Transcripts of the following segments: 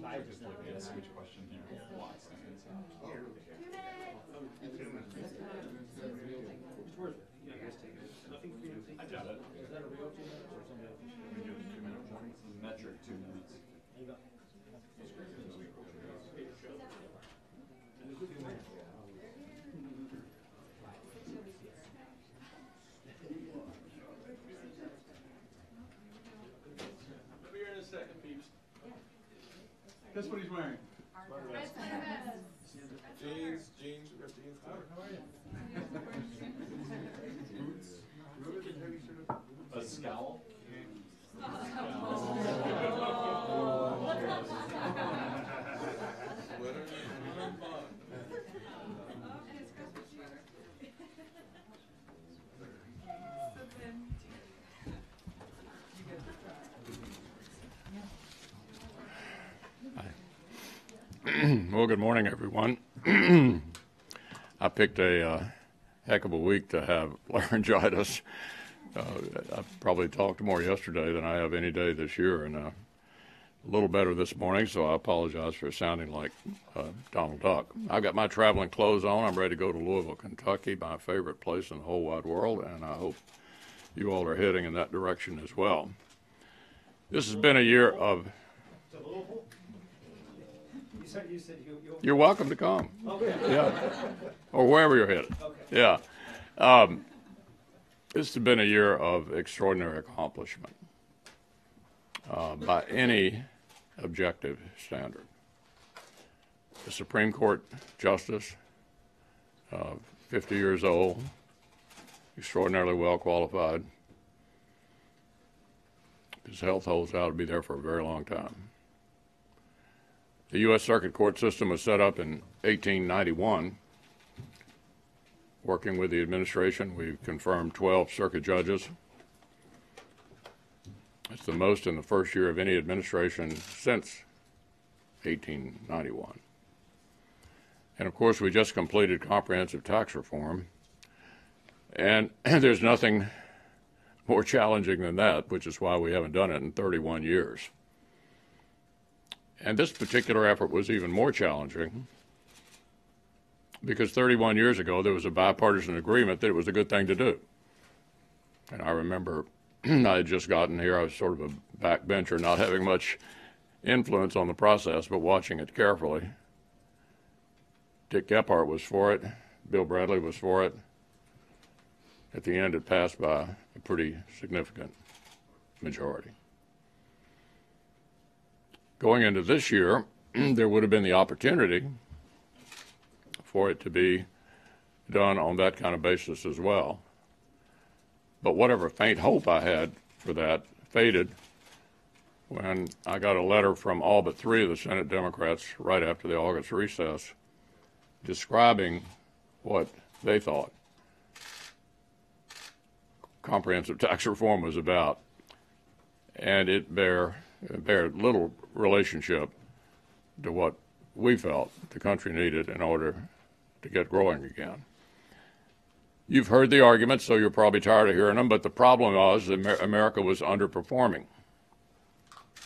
I just looked at a switch question here. Lots of things. I doubt it. Is that a real 2 minutes or something? We do 2-minute warnings. Metric 2 minutes. I'll be here in a second, peeps. Guess what he's wearing? Jeans, we got jeans. How are you? Boots. A scowl. Well, good morning, everyone. I picked a heck of a week to have laryngitis. I probably talked more yesterday than I have any day this year, and a little better this morning, so I apologize for sounding like Donald Duck. I've got my traveling clothes on. I'm ready to go to Louisville, Kentucky, my favorite place in the whole wide world, and I hope you all are heading in that direction as well. This has been a year of... You're welcome to come. Yeah, or wherever you're headed. Yeah. This has been a year of extraordinary accomplishment by any objective standard. The Supreme Court Justice, 50 years old, extraordinarily well qualified. His health holds out to be there for a very long time. The U.S. Circuit Court system was set up in 1891. Working with the administration, we've confirmed 12 circuit judges. It's the most in the first year of any administration since 1891. And of course, we just completed comprehensive tax reform. And there's nothing more challenging than that, which is why we haven't done it in 31 years. And this particular effort was even more challenging because 31 years ago there was a bipartisan agreement that it was a good thing to do. And I remember I had just gotten here. I was sort of a backbencher, not having much influence on the process, but watching it carefully. Dick Gephardt was for it. Bill Bradley was for it. At the end, it passed by a pretty significant majority. Going into this year, there would have been the opportunity for it to be done on that kind of basis as well. But whatever faint hope I had for that faded when I got a letter from all but 3 of the Senate Democrats right after the August recess describing what they thought comprehensive tax reform was about. And it bear little relationship to what we felt the country needed in order to get growing again. You've heard the arguments, so you're probably tired of hearing them, but the problem was that America was underperforming.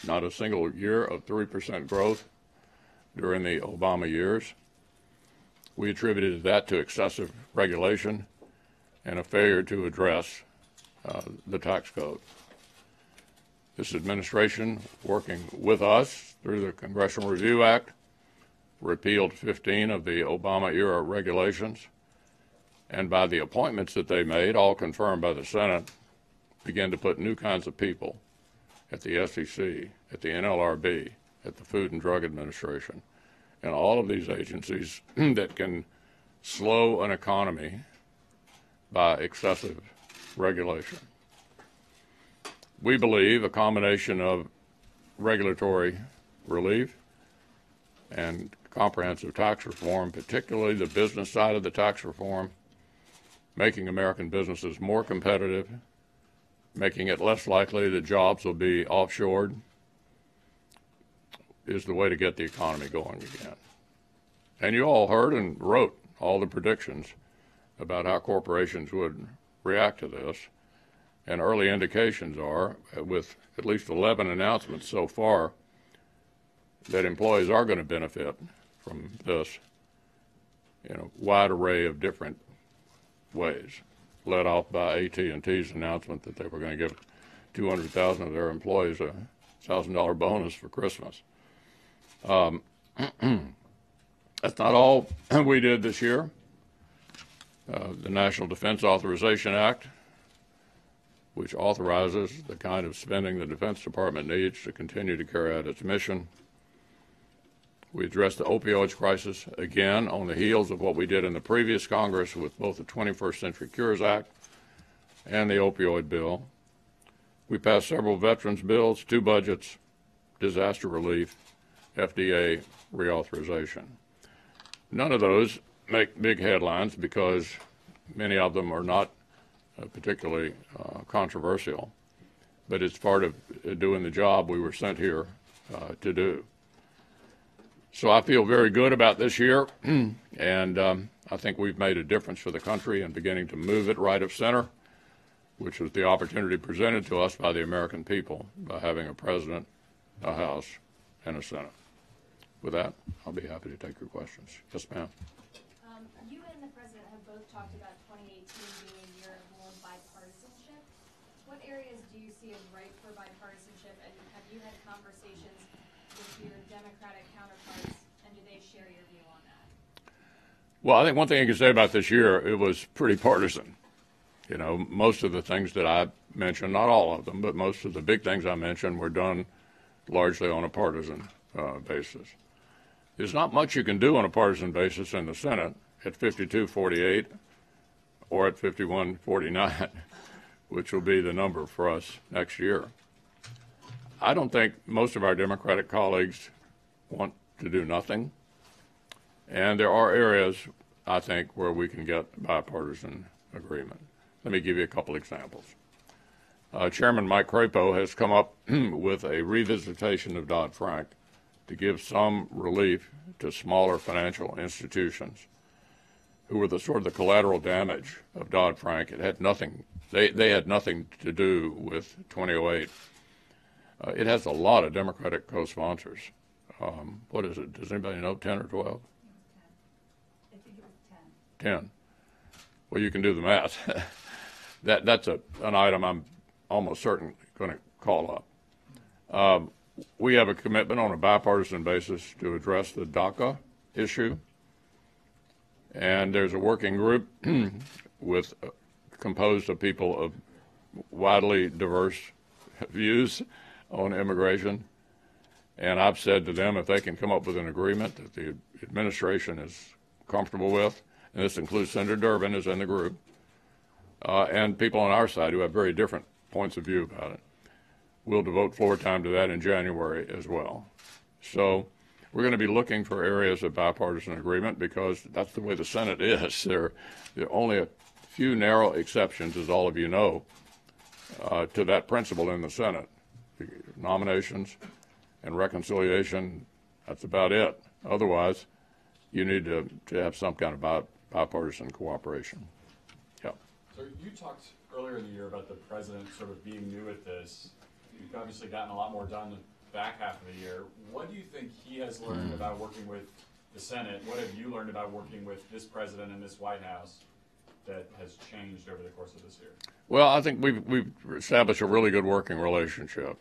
Not a single year of 3% growth during the Obama years. We attributed that to excessive regulation and a failure to address the tax code. This administration, working with us through the Congressional Review Act, repealed 15 of the Obama-era regulations, and by the appointments that they made, all confirmed by the Senate, began to put new kinds of people at the SEC, at the NLRB, at the Food and Drug Administration, and all of these agencies that can slow an economy by excessive regulation. We believe a combination of regulatory relief and comprehensive tax reform, particularly the business side of the tax reform, making American businesses more competitive, making it less likely that jobs will be offshored, is the way to get the economy going again. And you all heard and wrote all the predictions about how corporations would react to this. And early indications are, with at least 11 announcements so far, that employees are going to benefit from this in a wide array of different ways, led off by AT&T's announcement that they were going to give 200,000 of their employees a $1,000 bonus for Christmas. That's not all we did this year. The National Defense Authorization Act, which authorizes the kind of spending the Defense Department needs to continue to carry out its mission. We addressed the opioids crisis again on the heels of what we did in the previous Congress with both the 21st Century Cures Act and the opioid bill. We passed several veterans bills, 2 budgets, disaster relief, FDA reauthorization. None of those make big headlines because many of them are not particularly controversial, but it's part of doing the job we were sent here to do. So I feel very good about this year, and I think we've made a difference for the country and beginning to move it right of center, which was the opportunity presented to us by the American people by having a president, a House, and a Senate. With that, I'll be happy to take your questions. Yes, ma'am. You and the president have both talked about 2018 being a year of more bipartisanship. What areas do you see as ripe for bipartisanship, and have you had conversations with your Democratic counterparts, and do they share your view on that? Well, I think one thing I can say about this year, it was pretty partisan. You know, most of the things that I mentioned, not all of them, but most of the big things I mentioned were done largely on a partisan basis. There's not much you can do on a partisan basis in the Senate at 52-48 or at 51-49, which will be the number for us next year. I don't think most of our Democratic colleagues want to do nothing. And there are areas, I think, where we can get bipartisan agreement. Let me give you a couple examples. Chairman Mike Crapo has come up with a revisitation of Dodd-Frank to give some relief to smaller financial institutions who were the sort of the collateral damage of Dodd-Frank. It had nothing, they had nothing to do with 2008. It has a lot of Democratic co-sponsors. What is it? Does anybody know, 10 or 12? I think it was 10. 10. Well, you can do the math. That's an item I'm almost certain going to call up. We have a commitment on a bipartisan basis to address the DACA issue. And there's a working group with composed of people of widely diverse views on immigration. And I've said to them if they can come up with an agreement that the administration is comfortable with, and this includes Senator Durbin is in the group, and people on our side who have very different points of view about it, we'll devote floor time to that in January as well. So we're going to be looking for areas of bipartisan agreement because that's the way the Senate is. There are only a few narrow exceptions, as all of you know, to that principle in the Senate. Nominations and reconciliation, that's about it. Otherwise, you need to have some kind of bipartisan cooperation. Yeah. So you talked earlier in the year about the president sort of being new at this. You've obviously gotten a lot more done the back half of the year. What do you think he has learned about working with the Senate? What have you learned about working with this president and this White House that has changed over the course of this year? Well, I think we've established a really good working relationship.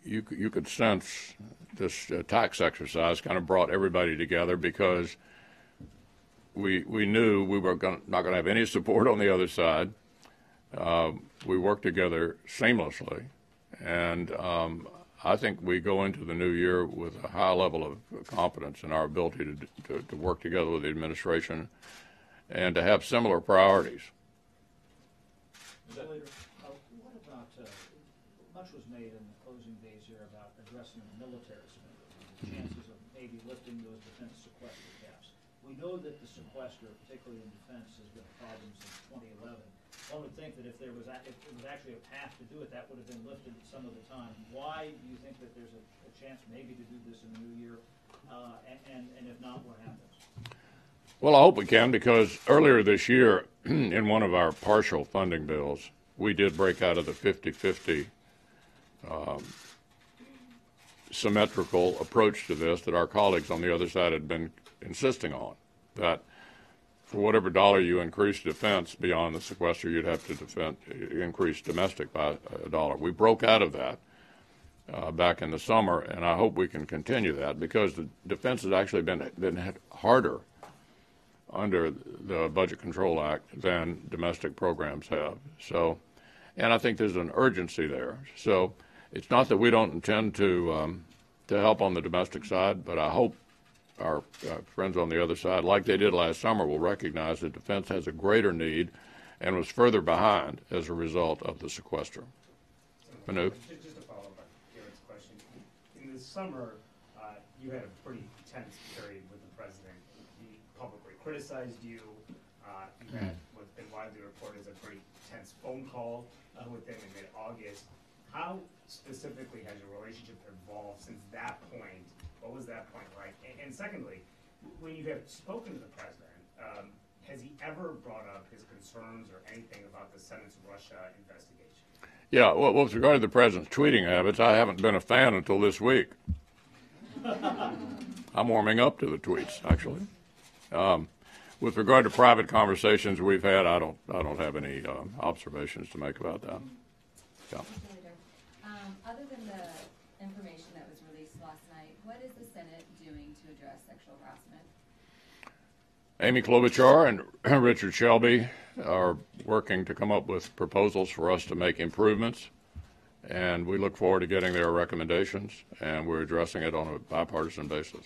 You could sense this tax exercise kind of brought everybody together because we knew we were not going to have any support on the other side. We worked together seamlessly, and I think we go into the new year with a high level of confidence in our ability to work together with the administration and to have similar priorities. What about, much was made in the closing days here about addressing the military spending, the chances of maybe lifting those defense sequester caps. We know that the sequester, particularly in defense, has been a problem since 2011. One would think that if it was actually a path to do it, that would have been lifted some of the time. Why do you think that there's a chance maybe to do this in the new year? And if not, what happens? Well, I hope we can, because earlier this year, in one of our partial funding bills, we did break out of the 50-50 symmetrical approach to this that our colleagues on the other side had been insisting on, that for whatever dollar you increase defense beyond the sequester, you'd have to increase domestic by a dollar. We broke out of that back in the summer, and I hope we can continue that, because the defense has actually been hit harder under the Budget Control Act than domestic programs have. So, and I think there's an urgency there. So it's not that we don't intend to help on the domestic side, but I hope our friends on the other side, like they did last summer, will recognize that defense has a greater need and was further behind as a result of the sequester. Manu? Just to follow up on Garrett's question, in the summer, you had a pretty tense period with the president. He publicly criticized you. You had what's been widely reported as a pretty tense phone call with him in mid-August. How specifically has your relationship evolved since that point? What was that point like? And secondly, when you have spoken to the president, has he ever brought up his concerns or anything about the Senate's Russia investigation? Yeah, well, with regard to the president's tweeting habits, I haven't been a fan until this week. I'm warming up to the tweets, actually. With regard to private conversations we've had, I don't have any observations to make about that. Yeah. Other than the information that was released last night, what is the Senate doing to address sexual harassment? Amy Klobuchar and Richard Shelby are working to come up with proposals for us to make improvements, and we look forward to getting their recommendations, and we're addressing it on a bipartisan basis.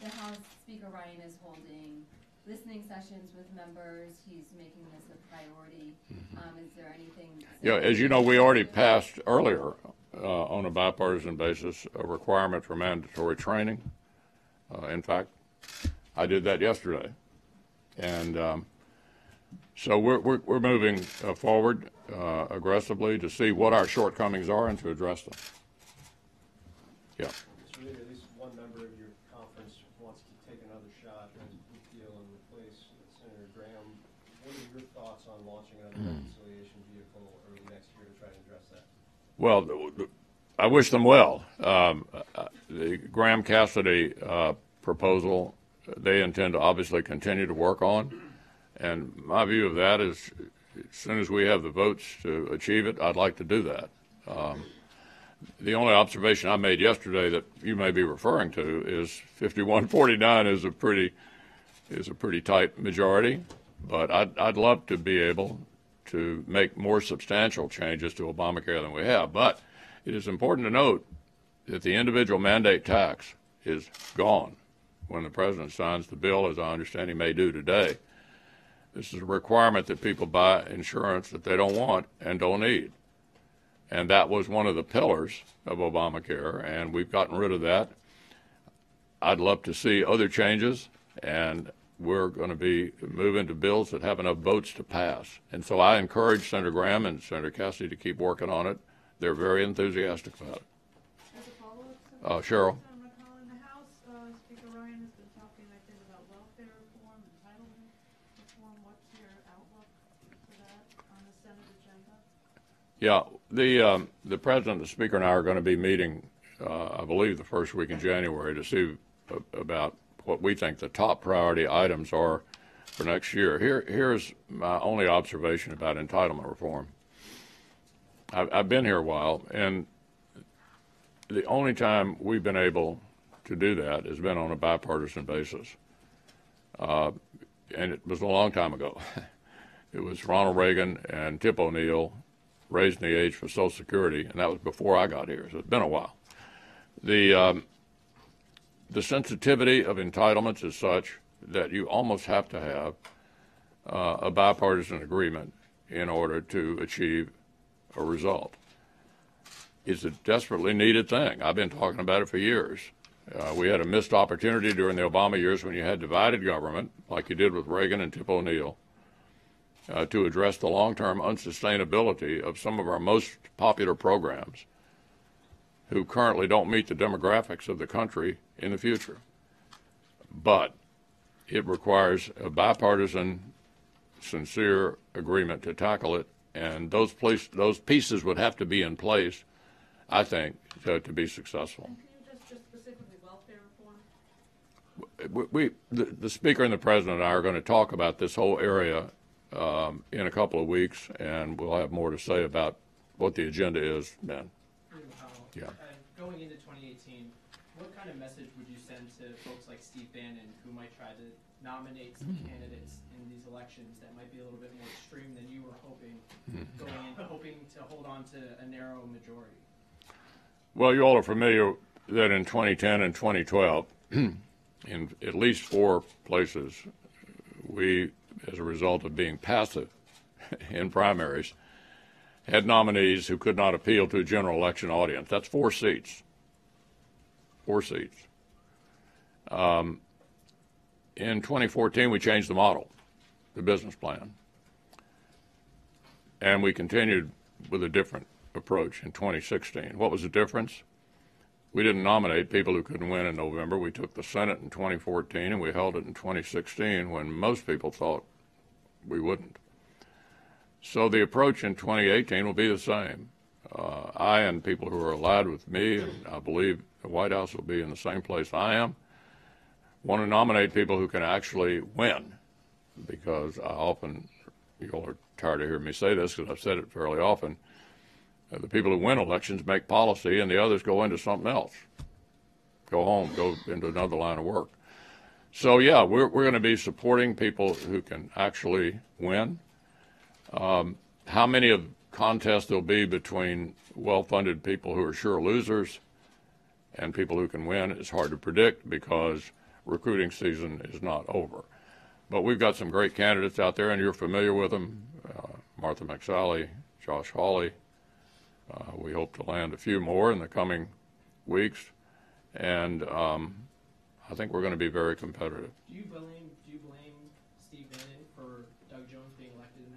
The House Speaker Ryan is holding listening sessions with members. He's making this a priority. Is there anything? Yeah, as you know, we already passed earlier on a bipartisan basis a requirement for mandatory training. In fact, I did that yesterday, and so we're moving forward aggressively to see what our shortcomings are and to address them. Yeah. So maybe at least one member of your conference wants to take another shot at the deal and replace Senator Graham. What are your thoughts on launching another reconciliation vehicle early next year to try to address that? Well, I wish them well. The Graham-Cassidy proposal, they intend to obviously continue to work on. And my view of that is, as soon as we have the votes to achieve it, I'd like to do that. The only observation I made yesterday that you may be referring to is 51-49 is a pretty tight majority, but I'd love to be able to make more substantial changes to Obamacare than we have. But it is important to note that the individual mandate tax is gone when the president signs the bill, as I understand he may do today. This is a requirement that people buy insurance that they don't want and don't need. And that was one of the pillars of Obamacare, and we've gotten rid of that. I'd love to see other changes, and we're going to be moving to bills that have enough votes to pass. And so I encourage Senator Graham and Senator Cassidy to keep working on it. They're very enthusiastic about it. As a follow-up, Cheryl. Senator McConnell, in the House, Speaker Ryan has been talking, I think, about welfare reform, entitlement reform. What's your outlook for that on the Senate agenda? Yeah, the president, the speaker, and I are going to be meeting, I believe, the first week in January to see about what we think the top priority items are for next year. Here's my only observation about entitlement reform. I've been here a while, and the only time we've been able to do that has been on a bipartisan basis. And it was a long time ago. It was Ronald Reagan and Tip O'Neill raising the age for Social Security, and that was before I got here, so it's been a while. The sensitivity of entitlements is such that you almost have to have a bipartisan agreement in order to achieve a result. It's a desperately needed thing. I've been talking about it for years, We had a missed opportunity during the Obama years when you had divided government, like you did with Reagan and Tip O'Neill, to address the long-term unsustainability of some of our most popular programs who currently don't meet the demographics of the country in the future. But it requires a bipartisan, sincere agreement to tackle it, and those pieces would have to be in place, I think, to be successful. And can you just specifically welfare reform? The Speaker and the President and I are going to talk about this whole area in a couple of weeks, and we'll have more to say about what the agenda is then. Yeah. Going into 2018, what kind of message would you send to folks like Steve Bannon who might try to nominate some candidates in these elections that might be a little bit more extreme than you were hoping, going in, hoping to hold on to a narrow majority? Well, you all are familiar that in 2010 and 2012, in at least 4 places, we, as a result of being passive in primaries, had nominees who could not appeal to a general election audience. That's 4 seats. 4 seats. In 2014, we changed the model, the business plan. And we continued with a different approach in 2016. What was the difference? We didn't nominate people who couldn't win in November. We took the Senate in 2014 and we held it in 2016 when most people thought we wouldn't. So the approach in 2018 will be the same. I and people who are allied with me, and I believe the White House will be in the same place I am, want to nominate people who can actually win, because I often, you all are tired of hearing me say this because I've said it fairly often, the people who win elections make policy and the others go into something else, go home, go into another line of work. So yeah, we're going to be supporting people who can actually win. How many of contests there'll be between well-funded people who are sure losers and people who can win is hard to predict because recruiting season is not over. But we've got some great candidates out there, and you're familiar with them. Martha McSally, Josh Hawley. We hope to land a few more in the coming weeks, and I think we're going to be very competitive. Do you blame Steve Bannon for Doug Jones being elected in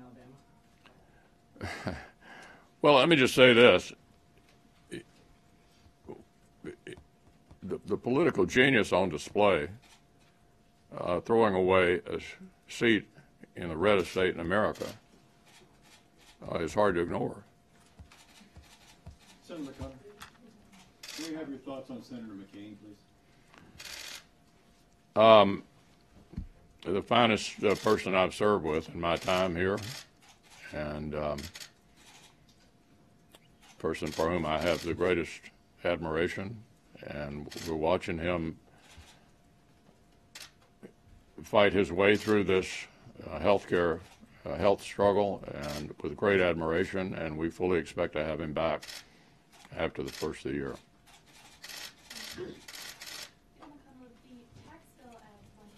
Alabama? Well, let me just say this. The political genius on display, throwing away a seat in the reddest state in America, is hard to ignore. Senator McConnell, can we have your thoughts on Senator McCain, please? The finest person I've served with in my time here, and person for whom I have the greatest admiration, and we're watching him fight his way through this health struggle, and with great admiration, and we fully expect to have him back after the first of the year. The tax bill adds $1.5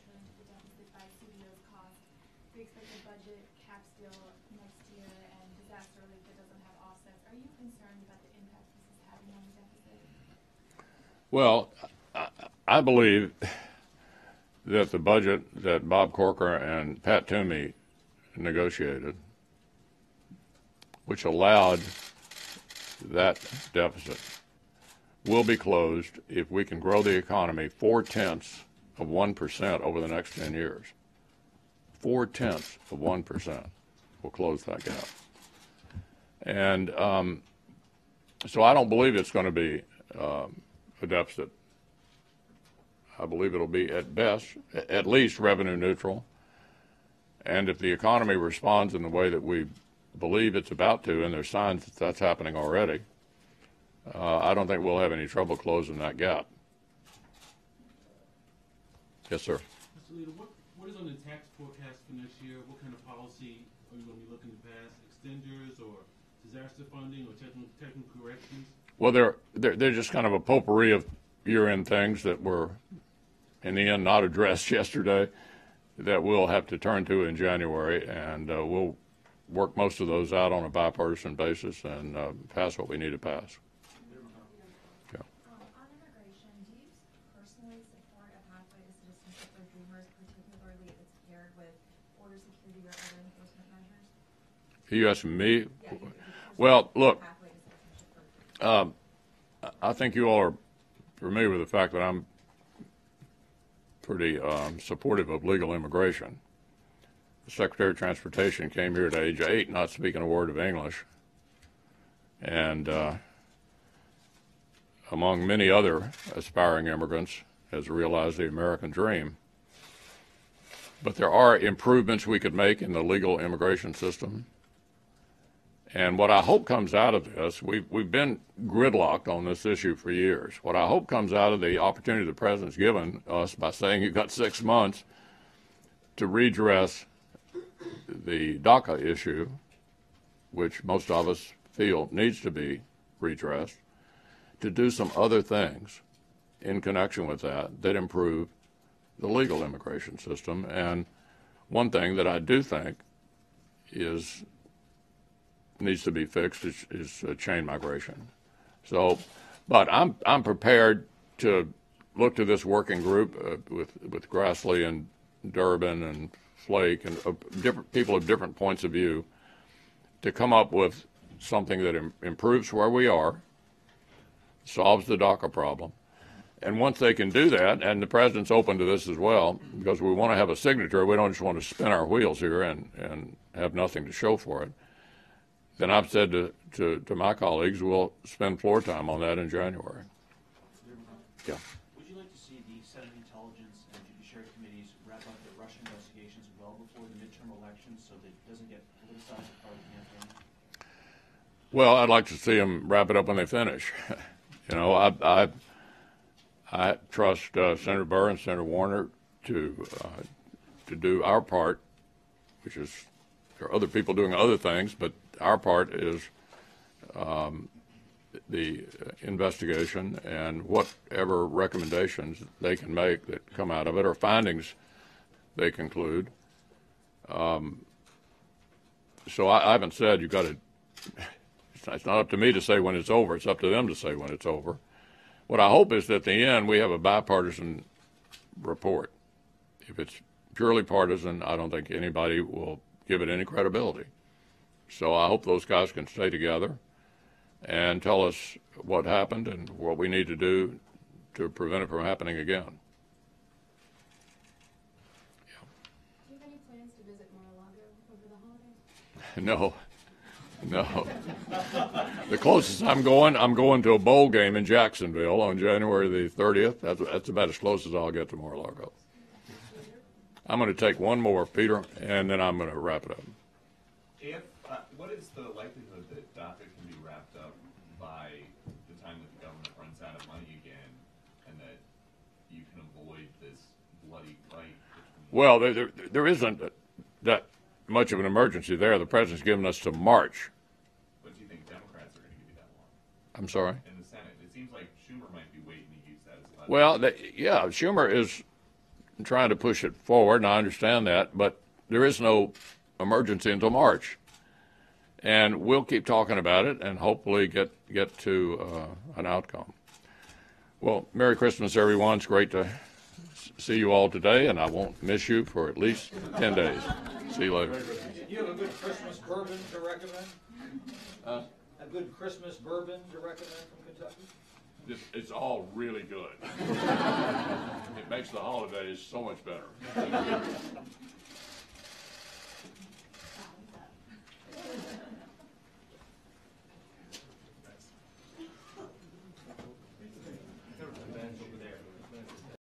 trillion to the deficit by CBO's cost. We expect a budget cap deal next year and disaster relief that doesn't have offsets. Are you concerned about the impact this is having on the deficit? Well, I believe that the budget that Bob Corker and Pat Toomey negotiated, which allowed that deficit, will be closed if we can grow the economy 0.4% over the next 10 years. 0.4% will close that gap. And so I don't believe it's going to be a deficit. I believe it'll be at best, at least revenue neutral. And if the economy responds in the way that we believe it's about to, and there's signs that that's happening already, I don't think we'll have any trouble closing that gap. Yes, sir. Mr. Leader, what is on the tax forecast for next year? What kind of policy are you going to be looking to pass? Extenders or disaster funding or technical corrections? Well, they're just kind of a potpourri of year-end things that were, in the end, not addressed yesterday that we'll have to turn to in January, and we'll work most of those out on a bipartisan basis and pass what we need to pass. On immigration, do you with border security or other enforcement measures? You asking me? Yeah, if there's Well, a look, pathway to citizenship for I think you all are familiar with the fact that I'm pretty supportive of legal immigration. The Secretary of Transportation came here at age 8, not speaking a word of English, and among many other aspiring immigrants, has realized the American dream. But there are improvements we could make in the legal immigration system. And what I hope comes out of this, we've been gridlocked on this issue for years. What I hope comes out of the opportunity the President's given us by saying you've got 6 months to redress the DACA issue, which most of us feel needs to be redressed, to do some other things in connection with that improve the legal immigration system. And one thing that I do think needs to be fixed is chain migration. So, but I'm prepared to look to this working group with Grassley and Durbin and Flake and different people of different points of view to come up with something that improves where we are, solves the DACA problem. And once they can do that, and the President's open to this as well, because we want to have a signature, we don't just want to spin our wheels here and have nothing to show for it, then I've said to my colleagues, we'll spend floor time on that in January. Yeah. Would you like to see the Senate Intelligence and Judiciary Committees wrap up their Russia investigations well before the midterm elections so that it doesn't get politicized as part of the campaign? Well, I'd like to see them wrap it up when they finish. You know, I trust Senator Burr and Senator Warner to do our part, which is there are other people doing other things, but our part is the investigation and whatever recommendations they can make that come out of it or findings they conclude. So I haven't said you've got to. It's not up to me to say when it's over. It's up to them to say when it's over. What I hope is that at the end we have a bipartisan report. If it's purely partisan, I don't think anybody will give it any credibility. So I hope those guys can stay together and tell us what happened and what we need to do to prevent it from happening again. Do you have any plans to visit Mar-a-Lago over the holidays? No. The closest I'm going to a bowl game in Jacksonville on January the 30th. That's about as close as I'll get to Mar-a-Lago. I'm going to take one more, Peter, and then I'm going to wrap it up. What is the likelihood that DACA can be wrapped up by the time that the government runs out of money again, and that you can avoid this bloody fight? Well, there isn't that much of an emergency there. The President's given us to March. But do you think Democrats are going to give you that long? I'm sorry? In the Senate, it seems like Schumer might be waiting to use that as leverage. Well, yeah, Schumer is trying to push it forward, and I understand that, but there is no emergency until March. And we'll keep talking about it and hopefully get to an outcome. Well, Merry Christmas, everyone. It's great to see you all today, and I won't miss you for at least 10 days. See you later. Do you have a good Christmas bourbon to recommend? A good Christmas bourbon to recommend from Kentucky? It's all really good. It makes the holidays so much better.